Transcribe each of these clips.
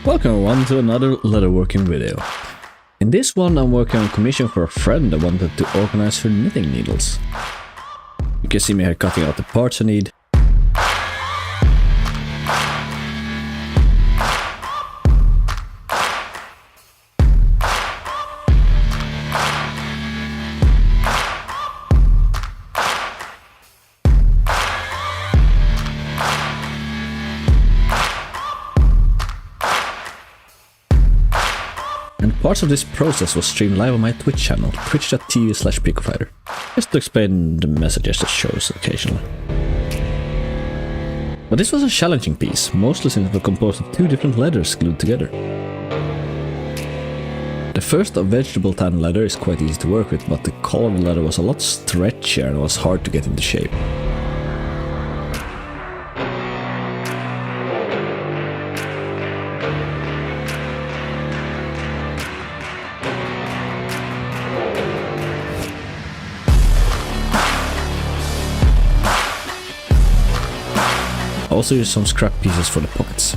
Welcome everyone to another leatherworking video. In this one I'm working on commission for a friend that wanted to organize her knitting needles. You can see me here cutting out the parts I need. And parts of this process was streamed live on my Twitch channel, twitch.tv/picofighter, just to explain the messages that shows occasionally. But this was a challenging piece, mostly since it was composed of two different leathers glued together. The first vegetable tan leather is quite easy to work with, but the colored leather was a lot stretchier and was hard to get into shape. I also used some scrap pieces for the pockets.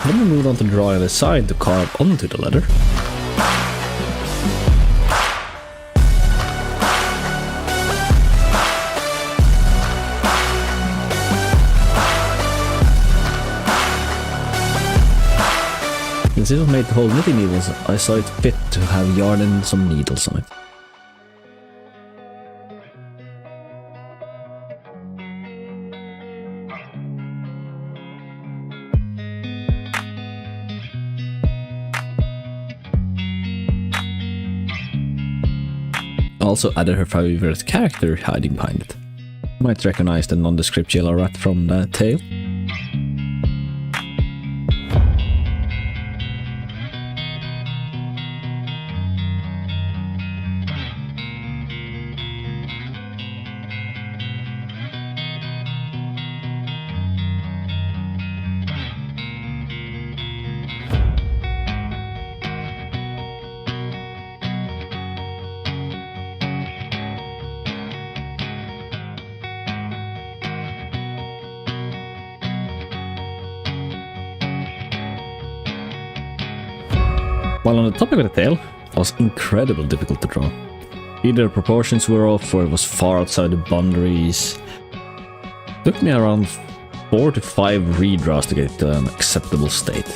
Then we moved on to drawing the side to carve onto the leather. Since it was made to hold knitting needles, I saw it fit to have yarn and some needles on it. Also added her favorite character hiding behind it. You might recognize the nondescript yellow rat from the tail. While on the topic of the tail, it was incredibly difficult to draw. Either the proportions were off or it was far outside the boundaries. It took me around 4 to 5 redraws to get it to an acceptable state.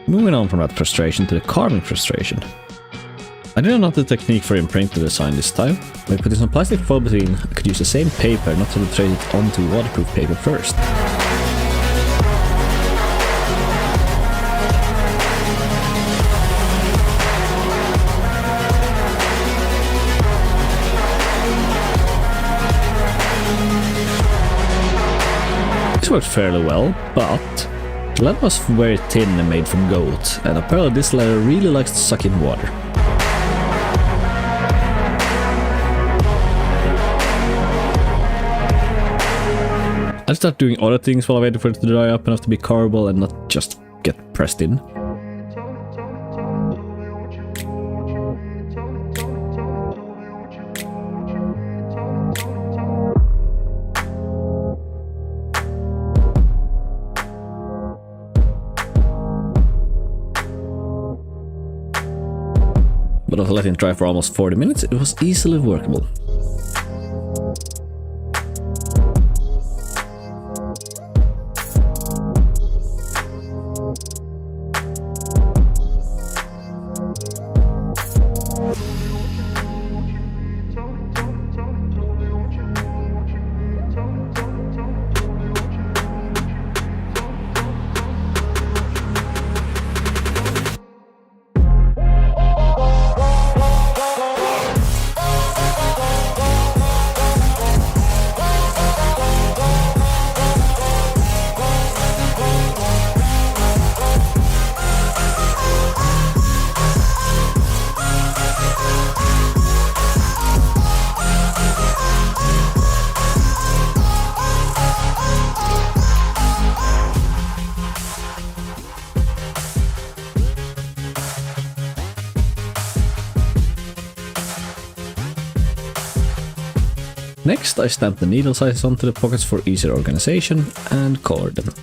Moving on from that frustration to the carving frustration. I didn't know the technique for imprinting design this time. By putting some plastic foil between, I could use the same paper, not to trace it onto waterproof paper first. This worked fairly well, but the leather was very thin and made from goat, and apparently this leather really likes to suck in water. I start doing other things while I waited for it to dry up enough to be carvable and not just get pressed in. But after letting it dry for almost 40 minutes, it was easily workable. Next, I stamped the needle sizes onto the pockets for easier organization and colored them.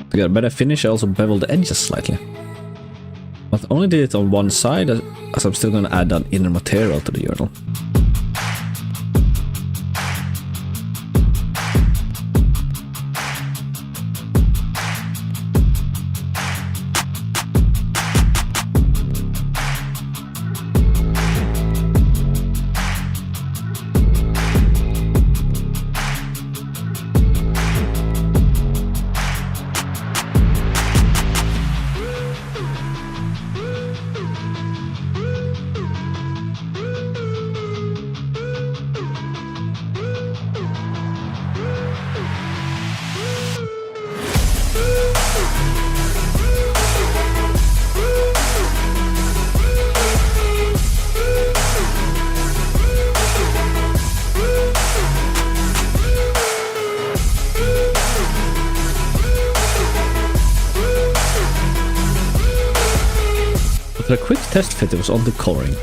To get a better finish, I also beveled the edges slightly. But only did it on one side, as I'm still gonna add an inner material to the journal. After a quick test fit, it was on to coloring.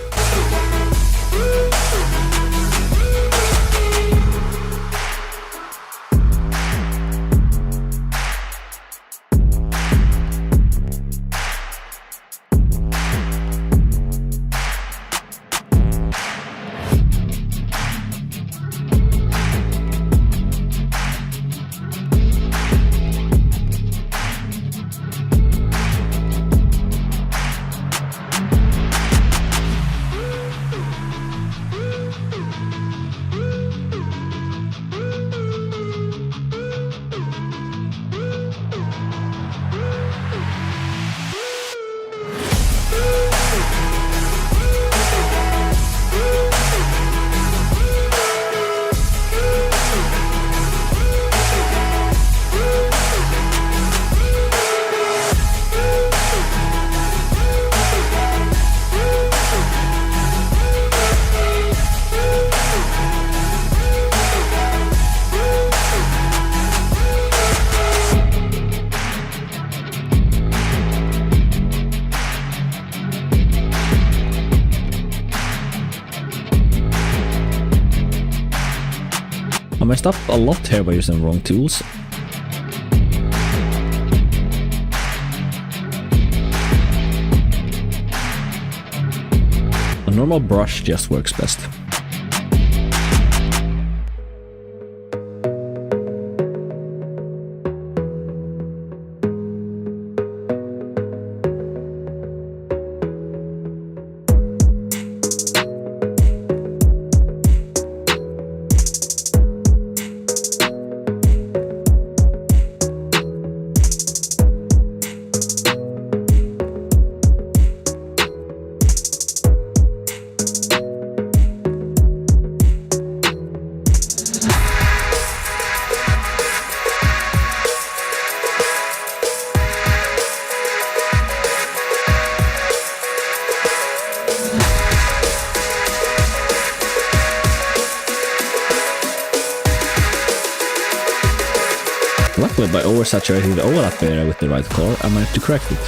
messed up a lot here by using the wrong tools. A normal brush just works best. Luckily, by oversaturating the overlap area with the right color, I managed to correct it.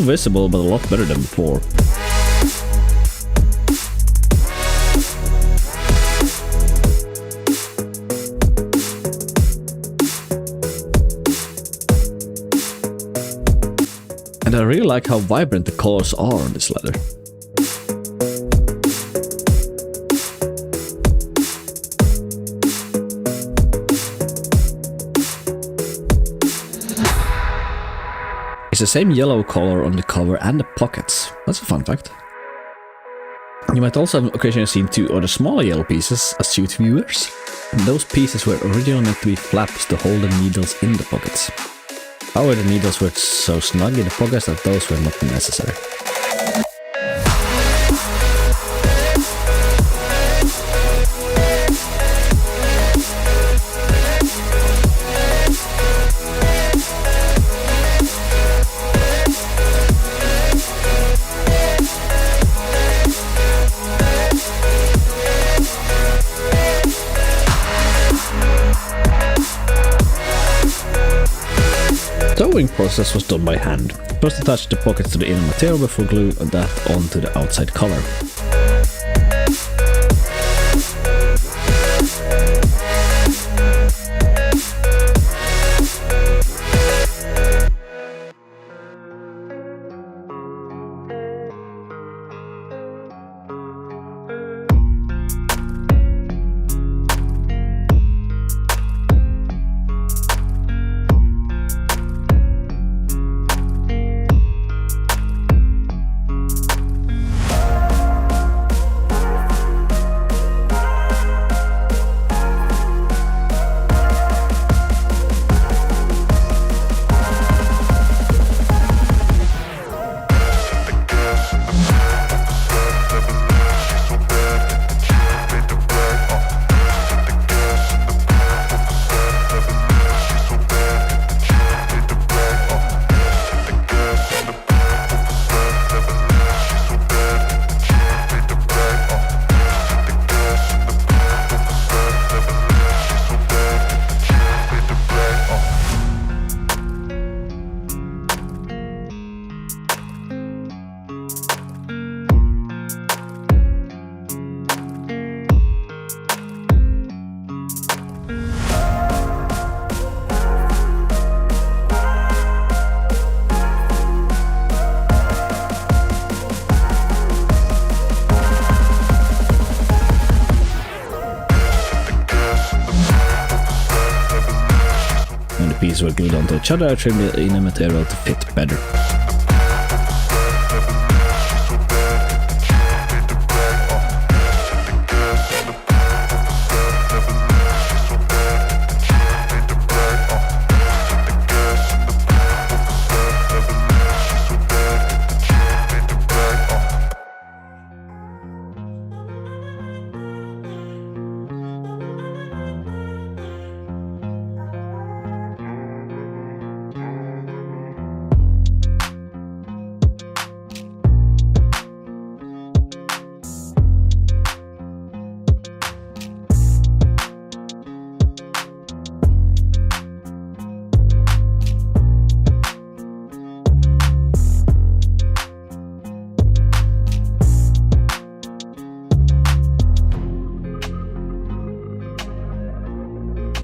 Visible, but a lot better than before. And I really like how vibrant the colors are on this leather. It's the same yellow color on the cover and the pockets. That's a fun fact. You might also have occasionally seen two other smaller yellow pieces as suit viewers. And those pieces were originally meant to be flaps to hold the needles in the pockets. However, the needles were so snug in the pockets that those were not necessary. Sewing process was done by hand. First attach the pockets to the inner material before glue that onto the outside collar. Pieces were glued onto each other, I trimmed the inner material to fit better.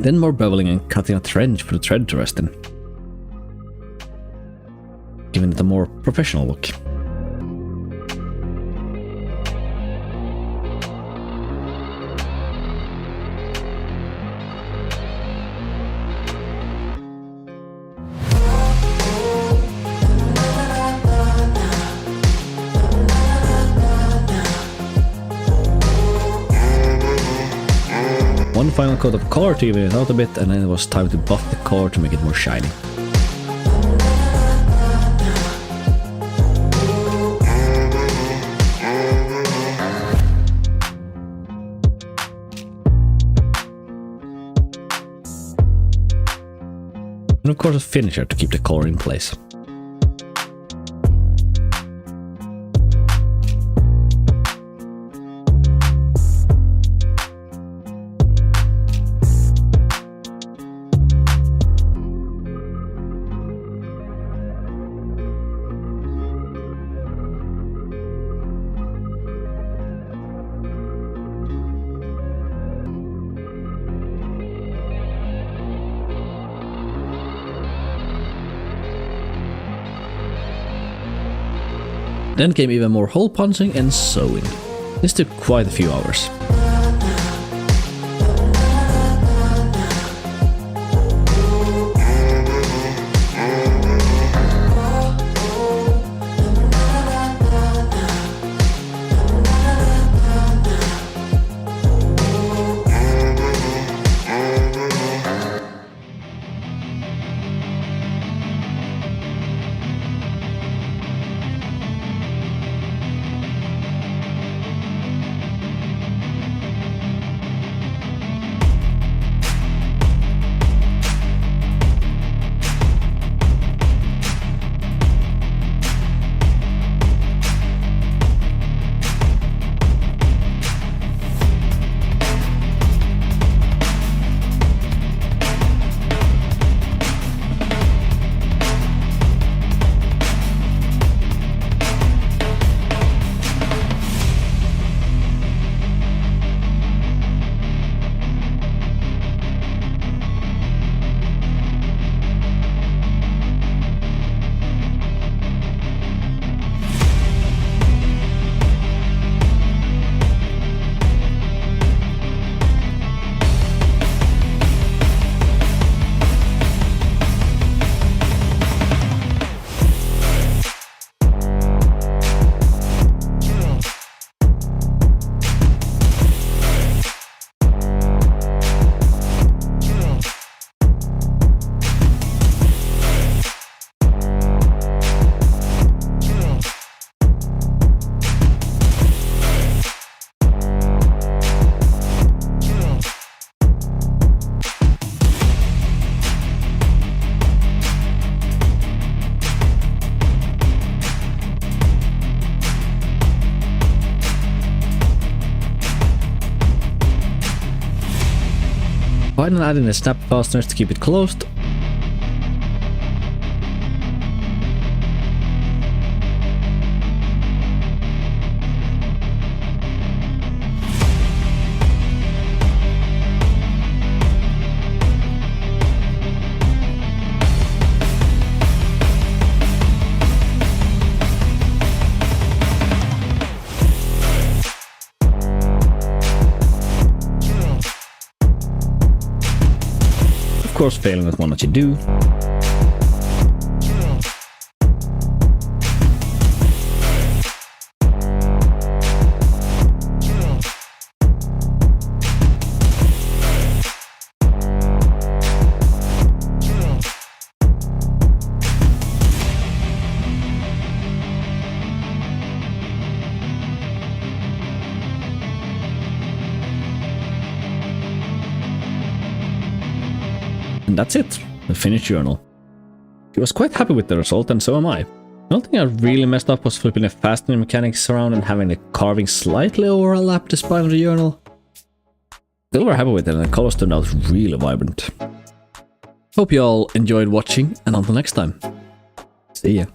Then more beveling and cutting a trench for the thread to rest in, giving it a more professional look. One final coat of color to even it out a bit, and then it was time to buff the color to make it more shiny. And of course a finisher to keep the color in place. Then came even more hole punching and sewing. This took quite a few hours. Finally adding the snap fasteners to keep it closed. Of course, failing with one that you do. And that's it, the finished journal. He was quite happy with the result, and so am I. The only thing I really messed up was flipping the fastening mechanics around and having the carving slightly overlap the spine of the journal. Still we're happy with it, and the colors turned out really vibrant. Hope you all enjoyed watching, and until next time, see ya.